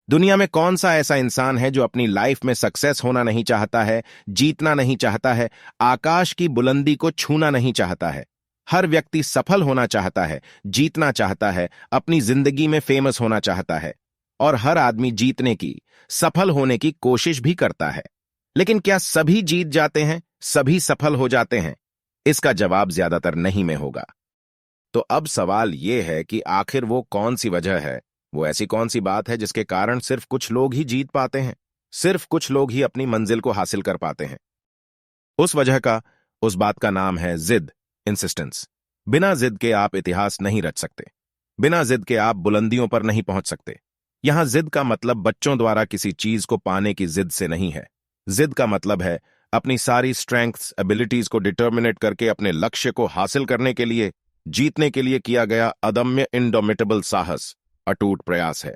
दुनिया में कौन सा ऐसा इंसान है जो अपनी लाइफ में सक्सेस होना नहीं चाहता है, जीतना नहीं चाहता है, आकाश की बुलंदी को छूना नहीं चाहता है। हर व्यक्ति सफल होना चाहता है, जीतना चाहता है, अपनी जिंदगी में फेमस होना चाहता है। और हर आदमी जीतने की, सफल होने की कोशिश भी करता है। लेकिन क्या सभी जीत जाते हैं, सभी सफल हो जाते हैं? इसका जवाब ज्यादातर नहीं में होगा। तो अब सवाल यह है कि आखिर वो कौन सी वजह है, वो ऐसी कौन सी बात है जिसके कारण सिर्फ कुछ लोग ही जीत पाते हैं, सिर्फ कुछ लोग ही अपनी मंजिल को हासिल कर पाते हैं। उस बात का नाम है जिद, इंसिस्टेंस। बिना जिद के आप इतिहास नहीं रच सकते। बिना जिद के आप बुलंदियों पर नहीं पहुंच सकते। यहां जिद का मतलब बच्चों द्वारा किसी चीज को पाने की जिद से नहीं है। जिद का मतलब है अपनी सारी स्ट्रेंथ्स, एबिलिटीज को डिटर्मिनेट करके अपने लक्ष्य को हासिल करने के लिए, जीतने के लिए किया गया अदम्य, इंडोमिटेबल साहस, अटूट प्रयास है।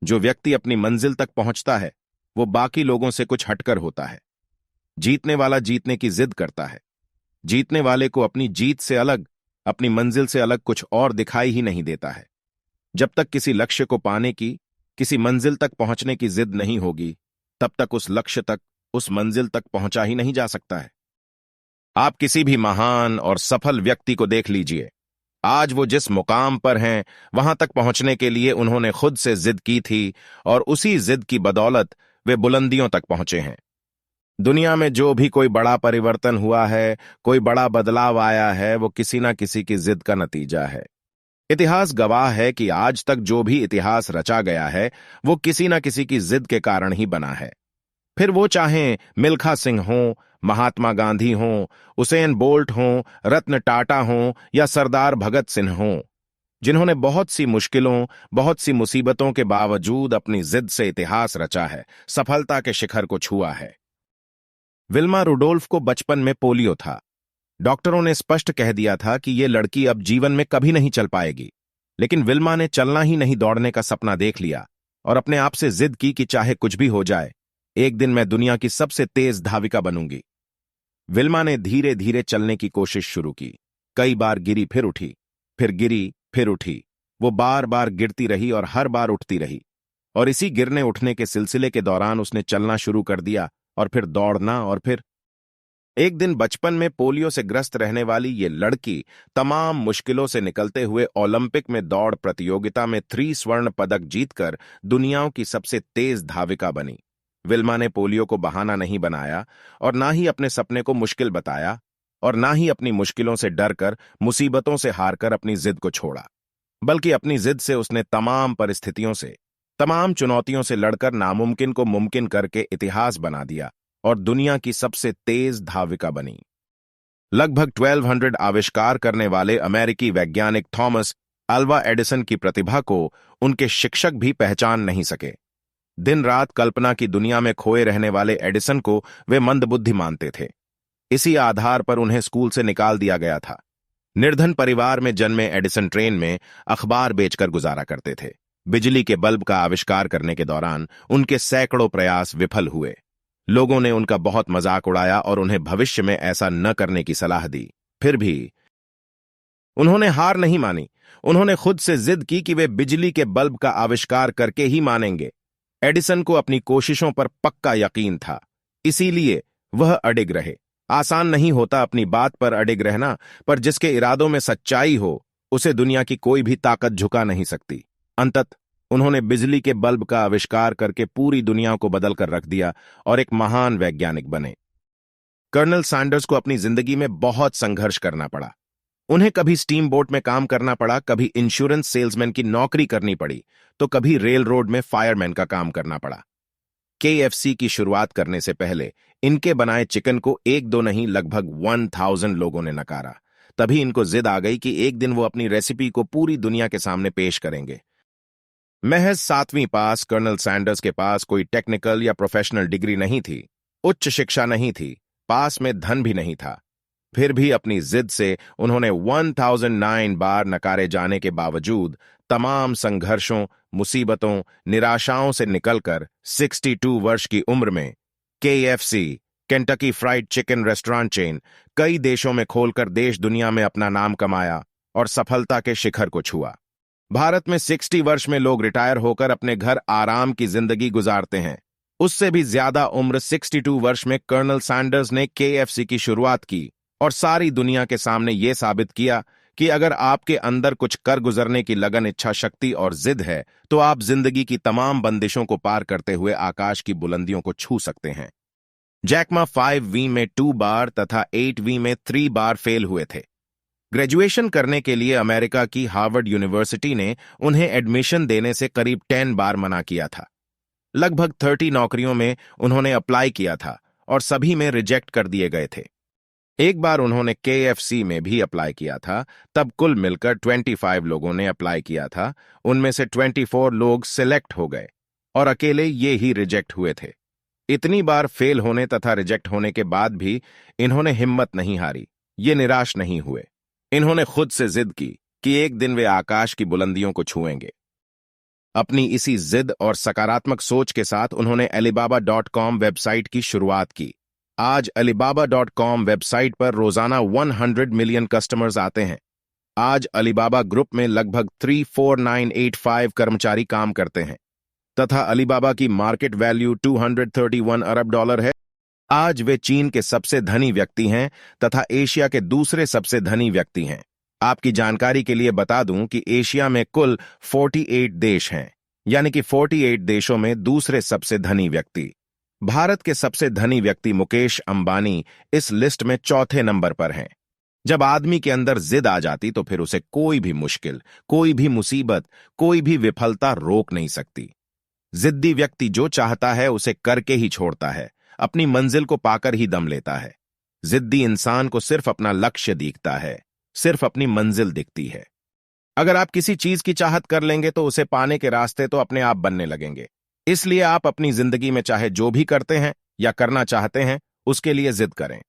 जो व्यक्ति अपनी मंजिल तक पहुंचता है वो बाकी लोगों से कुछ हटकर होता है। जीतने वाला जीतने की जिद करता है। जीतने वाले को अपनी जीत से अलग, अपनी मंजिल से अलग कुछ और दिखाई ही नहीं देता है। जब तक किसी लक्ष्य को पाने की, किसी मंजिल तक पहुंचने की जिद नहीं होगी, तब तक उस लक्ष्य तक, उस मंजिल तक पहुंचा ही नहीं जा सकता है। आप किसी भी महान और सफल व्यक्ति को देख लीजिए। आज वो जिस मुकाम पर हैं, वहां तक पहुंचने के लिए उन्होंने खुद से जिद की थी और उसी जिद की बदौलत वे बुलंदियों तक पहुंचे हैं। दुनिया में जो भी कोई बड़ा परिवर्तन हुआ है, कोई बड़ा बदलाव आया है, वो किसी ना किसी की जिद का नतीजा है। इतिहास गवाह है कि आज तक जो भी इतिहास रचा गया है, वो किसी ना किसी की जिद के कारण ही बना है। फिर वो चाहे मिल्खा सिंह हों, महात्मा गांधी हों, उसेन बोल्ट हों, रत्न टाटा हों या सरदार भगत सिंह हों, जिन्होंने बहुत सी मुश्किलों, बहुत सी मुसीबतों के बावजूद अपनी जिद से इतिहास रचा है, सफलता के शिखर को छुआ है। विल्मा रुडोल्फ को बचपन में पोलियो था। डॉक्टरों ने स्पष्ट कह दिया था कि ये लड़की अब जीवन में कभी नहीं चल पाएगी। लेकिन विल्मा ने चलना ही नहीं, दौड़ने का सपना देख लिया और अपने आप से जिद की कि चाहे कुछ भी हो जाए, एक दिन मैं दुनिया की सबसे तेज धाविका बनूंगी। विल्मा ने धीरे धीरे चलने की कोशिश शुरू की। कई बार गिरी, फिर उठी, फिर गिरी, फिर उठी। वो बार बार गिरती रही और हर बार उठती रही। और इसी गिरने उठने के सिलसिले के दौरान उसने चलना शुरू कर दिया और फिर दौड़ना, और फिर एक दिन बचपन में पोलियो से ग्रस्त रहने वाली ये लड़की तमाम मुश्किलों से निकलते हुए ओलंपिक में दौड़ प्रतियोगिता में 3 स्वर्ण पदक जीतकर दुनिया की सबसे तेज धाविका बनी। विल्मा ने पोलियो को बहाना नहीं बनाया और ना ही अपने सपने को मुश्किल बताया और ना ही अपनी मुश्किलों से डरकर, मुसीबतों से हारकर अपनी जिद को छोड़ा, बल्कि अपनी जिद से उसने तमाम परिस्थितियों से, तमाम चुनौतियों से लड़कर नामुमकिन को मुमकिन करके इतिहास बना दिया और दुनिया की सबसे तेज धाविका बनी। लगभग 1200 आविष्कार करने वाले अमेरिकी वैज्ञानिक थॉमस अल्वा एडिसन की प्रतिभा को उनके शिक्षक भी पहचान नहीं सके। दिन रात कल्पना की दुनिया में खोए रहने वाले एडिसन को वे मंदबुद्धि मानते थे। इसी आधार पर उन्हें स्कूल से निकाल दिया गया था। निर्धन परिवार में जन्मे एडिसन ट्रेन में अखबार बेचकर गुजारा करते थे। बिजली के बल्ब का आविष्कार करने के दौरान उनके सैकड़ों प्रयास विफल हुए। लोगों ने उनका बहुत मजाक उड़ाया और उन्हें भविष्य में ऐसा न करने की सलाह दी। फिर भी उन्होंने हार नहीं मानी। उन्होंने खुद से जिद की कि वे बिजली के बल्ब का आविष्कार करके ही मानेंगे। एडिसन को अपनी कोशिशों पर पक्का यकीन था, इसीलिए वह अडिग रहे। आसान नहीं होता अपनी बात पर अडिग रहना, पर जिसके इरादों में सच्चाई हो उसे दुनिया की कोई भी ताकत झुका नहीं सकती। अंततः उन्होंने बिजली के बल्ब का आविष्कार करके पूरी दुनिया को बदल कर रख दिया और एक महान वैज्ञानिक बने। कर्नल सैंडर्स को अपनी जिंदगी में बहुत संघर्ष करना पड़ा। उन्हें कभी स्टीम बोट में काम करना पड़ा, कभी इंश्योरेंस सेल्समैन की नौकरी करनी पड़ी, तो कभी रेल रोड में फायरमैन का काम करना पड़ा। KFC की शुरुआत करने से पहले इनके बनाए चिकन को 1-2 नहीं, लगभग 1000 लोगों ने नकारा। तभी इनको जिद आ गई कि एक दिन वो अपनी रेसिपी को पूरी दुनिया के सामने पेश करेंगे। महज 7वीं पास कर्नल सैंडर्स के पास कोई टेक्निकल या प्रोफेशनल डिग्री नहीं थी, उच्च शिक्षा नहीं थी, पास में धन भी नहीं था। फिर भी अपनी जिद से उन्होंने 1009 बार नकारे जाने के बावजूद तमाम संघर्षों, मुसीबतों, निराशाओं से निकलकर 62 वर्ष की उम्र में KFC, Kentucky fried chicken restaurant chain, कई देशों में खोलकर देश दुनिया में अपना नाम कमाया और सफलता के शिखर को छुआ। भारत में 60 वर्ष में लोग रिटायर होकर अपने घर आराम की जिंदगी गुजारते हैं। उससे भी ज्यादा उम्र 62 वर्ष में कर्नल सैंडर्स ने KFC की शुरुआत की और सारी दुनिया के सामने यह साबित किया कि अगर आपके अंदर कुछ कर गुजरने की लगन, इच्छा शक्ति और जिद है तो आप जिंदगी की तमाम बंदिशों को पार करते हुए आकाश की बुलंदियों को छू सकते हैं। जैक मा 5V में 2 बार तथा 8V में 3 बार फेल हुए थे। ग्रेजुएशन करने के लिए अमेरिका की हार्वर्ड यूनिवर्सिटी ने उन्हें एडमिशन देने से करीब 10 बार मना किया था। लगभग 30 नौकरियों में उन्होंने अप्लाई किया था और सभी में रिजेक्ट कर दिए गए थे। एक बार उन्होंने KFC में भी अप्लाई किया था, तब कुल मिलकर 25 लोगों ने अप्लाई किया था। उनमें से 24 लोग सिलेक्ट हो गए और अकेले ये ही रिजेक्ट हुए थे। इतनी बार फेल होने तथा रिजेक्ट होने के बाद भी इन्होंने हिम्मत नहीं हारी, ये निराश नहीं हुए। इन्होंने खुद से जिद की कि एक दिन वे आकाश की बुलंदियों को छुएंगे। अपनी इसी जिद और सकारात्मक सोच के साथ उन्होंने Alibaba.com वेबसाइट की शुरुआत की। आज Alibaba.com वेबसाइट पर रोजाना 100 मिलियन कस्टमर्स आते हैं। आज अलीबाबा ग्रुप में लगभग 34985 कर्मचारी काम करते हैं तथा अलीबाबा की मार्केट वैल्यू $231 अरब है। आज वे चीन के सबसे धनी व्यक्ति हैं तथा एशिया के दूसरे सबसे धनी व्यक्ति हैं। आपकी जानकारी के लिए बता दूं कि एशिया में कुल 48 देश हैं, यानी कि 48 देशों में दूसरे सबसे धनी व्यक्ति। भारत के सबसे धनी व्यक्ति मुकेश अंबानी इस लिस्ट में चौथे नंबर पर हैं। जब आदमी के अंदर जिद आ जाती तो फिर उसे कोई भी मुश्किल, कोई भी मुसीबत, कोई भी विफलता रोक नहीं सकती। जिद्दी व्यक्ति जो चाहता है उसे करके ही छोड़ता है, अपनी मंजिल को पाकर ही दम लेता है। जिद्दी इंसान को सिर्फ अपना लक्ष्य दिखता है, सिर्फ अपनी मंजिल दिखती है। अगर आप किसी चीज की चाहत कर लेंगे तो उसे पाने के रास्ते तो अपने आप बनने लगेंगे। इसलिए आप अपनी जिंदगी में चाहे जो भी करते हैं या करना चाहते हैं उसके लिए जिद करें।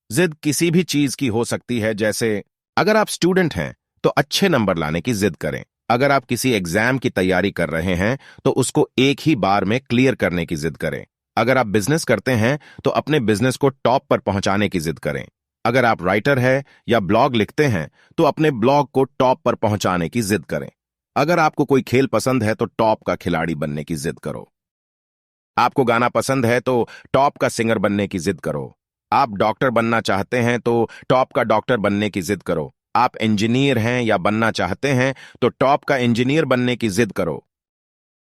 जिद किसी भी चीज की हो सकती है, जैसे अगर आप स्टूडेंट हैं तो अच्छे नंबर लाने की जिद करें। अगर आप किसी एग्जाम की तैयारी कर रहे हैं तो उसको एक ही बार में क्लियर करने की जिद करें। अगर आप बिजनेस करते हैं तो अपने बिजनेस को टॉप पर पहुंचाने की जिद करें। अगर आप राइटर हैं या ब्लॉग लिखते हैं तो अपने ब्लॉग को टॉप पर पहुंचाने की जिद करें। अगर आपको कोई खेल पसंद है तो टॉप का खिलाड़ी बनने की जिद करो। आपको गाना पसंद है तो टॉप का सिंगर बनने की जिद करो। आप डॉक्टर बनना चाहते हैं तो टॉप का डॉक्टर बनने की जिद करो। आप इंजीनियर हैं या बनना चाहते हैं तो टॉप का इंजीनियर बनने की जिद करो।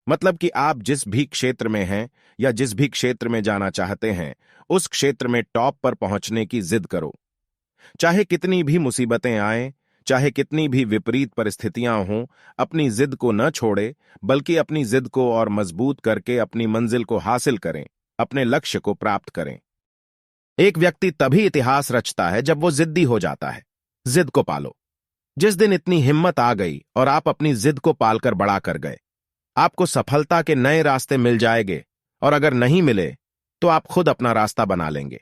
मतलब कि आप जिस भी क्षेत्र में हैं या जिस भी क्षेत्र में जाना चाहते हैं उस क्षेत्र में टॉप पर पहुंचने की जिद करो। चाहे कितनी भी मुसीबतें आएं, चाहे कितनी भी विपरीत परिस्थितियां हों, अपनी जिद को न छोड़े, बल्कि अपनी जिद को और मजबूत करके अपनी मंजिल को हासिल करें, अपने लक्ष्य को प्राप्त करें। एक व्यक्ति तभी इतिहास रचता है जब वो जिद्दी हो जाता है। जिद को पालो। जिस दिन इतनी हिम्मत आ गई और आप अपनी जिद को पालकर बड़ा कर गए, आपको सफलता के नए रास्ते मिल जाएंगे और अगर नहीं मिले तो आप खुद अपना रास्ता बना लेंगे।